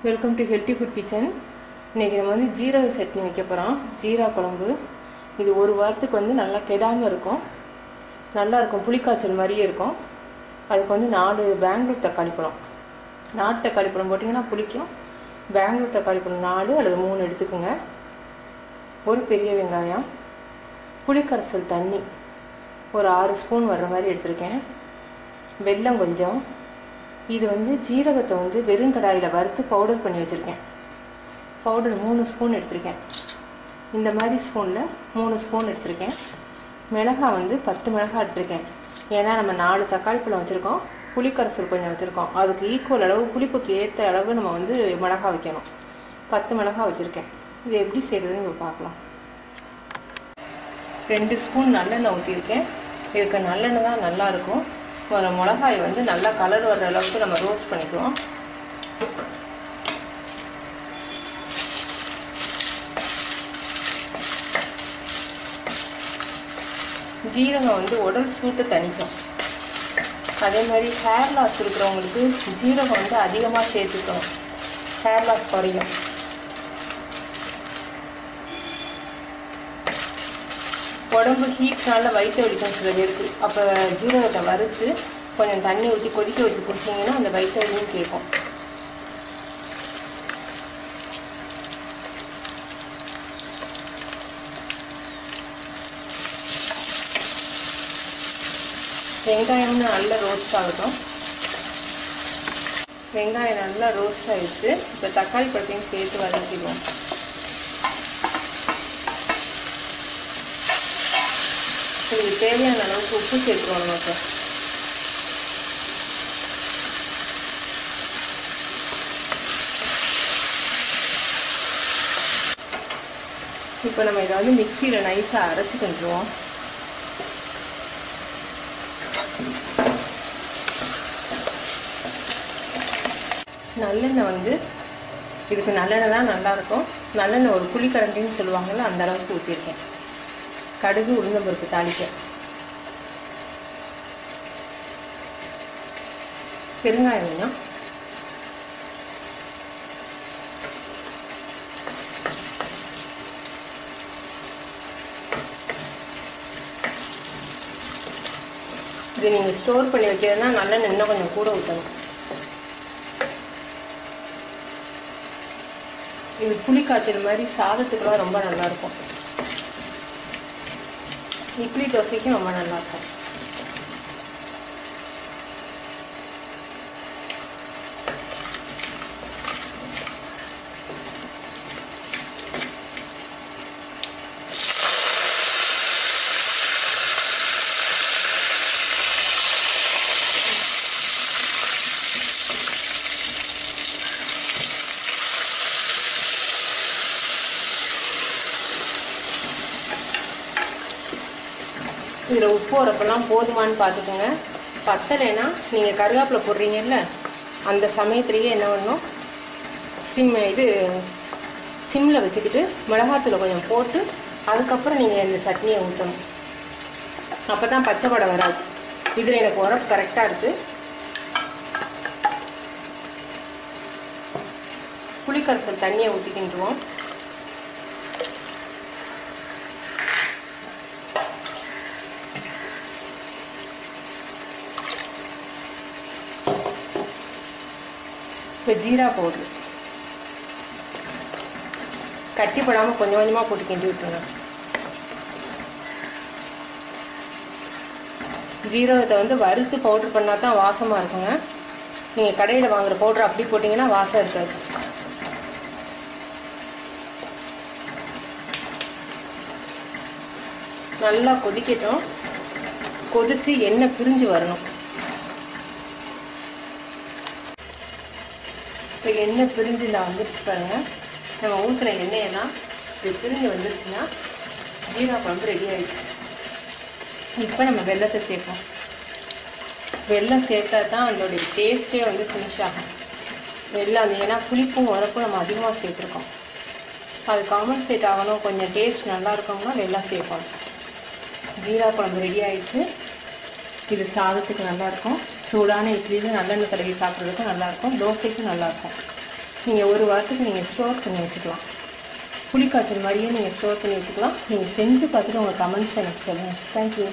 Welcome to healthy food kitchen. இன்றைக்கி நம்ம வந்து ஜீரக சட்னி வைக்க போகிறோம். ஜீரா குழம்பு இது ஒரு வாரத்துக்கு வந்து நல்லா கெடாமல் இருக்கும், நல்லாயிருக்கும், புளிக்காய்ச்சல் மாதிரியே இருக்கும். அதுக்கு வந்து 4 பெங்களூர் தக்காளி பழம், நாட்டு தக்காளி பழம் போட்டிங்கன்னா புளிக்கும். பெங்களூர் தக்காளி பழம் 4 அல்லது 3 எடுத்துக்கோங்க. ஒரு பெரிய வெங்காயம், புளிக்கரைசல் தண்ணி ஒரு 6 ஸ்பூன் வர்ற மாதிரி எடுத்திருக்கேன். வெல்லம் கொஞ்சம். இது வந்து ஜீரகத்தை வந்து வெறுங்கடாயில் வறுத்து பவுடர் பண்ணி வச்சுருக்கேன். பவுடர் 3 ஸ்பூன் எடுத்திருக்கேன். இந்த மாதிரி ஸ்பூனில் 3 ஸ்பூன் எடுத்திருக்கேன். மிளகாய் வந்து 10 மிளகாய் எடுத்திருக்கேன். ஏன்னா நம்ம 4 தக்காளி பழம் வச்சுருக்கோம், புளிக்கரைசல் கொஞ்சம் வச்சுருக்கோம். அதுக்கு ஈக்குவல் அளவு, புளிப்புக்கு ஏற்ற அளவு நம்ம வந்து மிளகாய் வைக்கணும். 10 மிளகாய் வச்சுருக்கேன். இது எப்படி செய்கிறதுன்னு நம்ம பார்க்கலாம். 2 ஸ்பூன் நல்லெண்ணெய் ஊற்றிருக்கேன். இதுக்கு நல்லெண்ணெய் தான் நல்லாயிருக்கும். ஒரு மிளகாய் வந்து நல்லா கலர் வர்ற அளவுக்கு நம்ம ரோஸ்ட் பண்ணிக்குவோம். ஜீரகம் வந்து உடல் சூட்டை தணிக்கும். அதே மாதிரி ஹேர் லாஸ் இருக்கிறவங்களுக்கு ஜீரகம் வந்து அதிகமாக சேர்த்துக்கணும், ஹேர் லாஸ் குறையும். உடம்பு ஹீட்னால வயிற்று வலிக்கும் சில பேருக்கு. அப்போ ஜீரகத்தை வறுத்து கொஞ்சம் தண்ணி ஊற்றி கொதிக்க வச்சு குடிச்சிங்கன்னா அந்த வயிற்று வலியும் கேட்கும். வெங்காயம் நல்லா ரோஸ்ட் ஆகட்டும். வெங்காயம் நல்லா ரோஸ்ட் ஆகிடுச்சு. இப்போ தக்காளி பழத்தையும் சேர்த்து வதக்கிடுவோம். இதுக்கு தேவையான அளவுக்கு உப்பு சேர்த்துருவோம். நமக்கு இப்போ நம்ம இதை வந்து மிக்சியில் நைஸாக அரைச்சி கொண்டுருவோம். நல்லெண்ணெய் வந்து இதுக்கு நல்லெண்ணெய் தான் நல்லாயிருக்கும். நல்லெண்ணெய் ஒரு புளிக்கரண்டின்னு சொல்லுவாங்கள்ல, அந்த அளவுக்கு ஊற்றிருக்கேன். கடுகு, உளுந்தம்பருப்பு தாளிக்க, பெருங்காயம் கொஞ்சம், இது நீங்கள் ஸ்டோர் பண்ணி வைக்கிறதுனா நல்லெண்ணெய் இன்னும் கொஞ்சம் கூட ஊற்றணும். இது புளிக்காய்ச்சல் மாதிரி சாதத்துக்குலாம் ரொம்ப நல்லாயிருக்கும். இட்லி தோசைக்கும் ரொம்ப நல்லாயிருக்கும். இதில் உப்பு உரப்பெல்லாம் போதுமானு பார்த்துக்கோங்க. பத்தலைன்னா நீங்கள் கருவேப்பிலை போடுறீங்கல்ல, அந்த சமயத்துலேயே என்ன பண்ணணும், சிம்மில் வச்சுக்கிட்டு மிளகாத்தூளை கொஞ்சம் போட்டு அதுக்கப்புறம் நீங்கள் இந்த சட்னியை ஊற்றணும். அப்போ தான் பச்சை வடை வராது. இதில் எனக்கு உரப்பு கரெக்டாக இருக்குது. புளிக்கரைசல் தண்ணியை ஊற்றிக்கிட்டுருவோம். இப்போ ஜீரா பவுட்ரு கட்டிப்படாமல் கொஞ்சம் கொஞ்சமாக போட்டு கிண்டி விட்டுருங்க. ஜீரகத்தை வந்து வறுத்து பவுட்ரு பண்ணால் தான் வாசமாக இருக்குங்க. நீங்கள் கடையில் வாங்குகிற பவுட்ரு அப்படி போட்டிங்கன்னா வாசம் இருக்காது. நல்லா கொதிக்கட்டும். கொதித்து எண்ணெய் பிரிஞ்சு வரணும். இப்போ எண்ணெய் பிரிஞ்சு நான் வந்துருச்சு பாருங்கள். நம்ம ஊற்றின எண்ணெயெல்லாம் இது பிரிஞ்சு வந்துருச்சுன்னா ஜீரா குழம்பு ரெடி ஆகிடுச்சு. இப்போ நம்ம வெல்லத்தை சேர்ப்போம். வெல்லம் சேர்த்தா தான் அதோடைய டேஸ்ட்டே வந்து ஃபினிஷ் ஆகும். வெல்லம் அது ஏன்னா புளிப்பும் உரப்பும் நம்ம அதிகமாக சேர்த்துருக்கோம். அது காம்பன்சேட் ஆகணும், கொஞ்சம் டேஸ்ட் நல்லா இருக்கணும்னா வெல்லம் சேர்ப்போம். ஜீரா குழம்பு ரெடி ஆகிடுச்சு. இது சாதத்துக்கு நல்லாயிருக்கும். சூடான இட்லியில் நல்லெண்ணெய் தடவி சாப்பிட்றதுக்கும் நல்லாயிருக்கும், தோசைக்கும் நல்லாயிருக்கும். நீங்கள் ஒரு வாரத்துக்கு நீங்கள் ஸ்டோர் பண்ணி வச்சுக்கலாம். புளிக்காய்ச்சல் மாதிரியே நீங்கள் ஸ்டோர் பண்ணி வச்சுக்கலாம். நீங்கள் செஞ்சு பார்த்துட்டு உங்கள் கமெண்ட்ஸ் எனக்கு சொல்லுங்கள். தேங்க்யூ.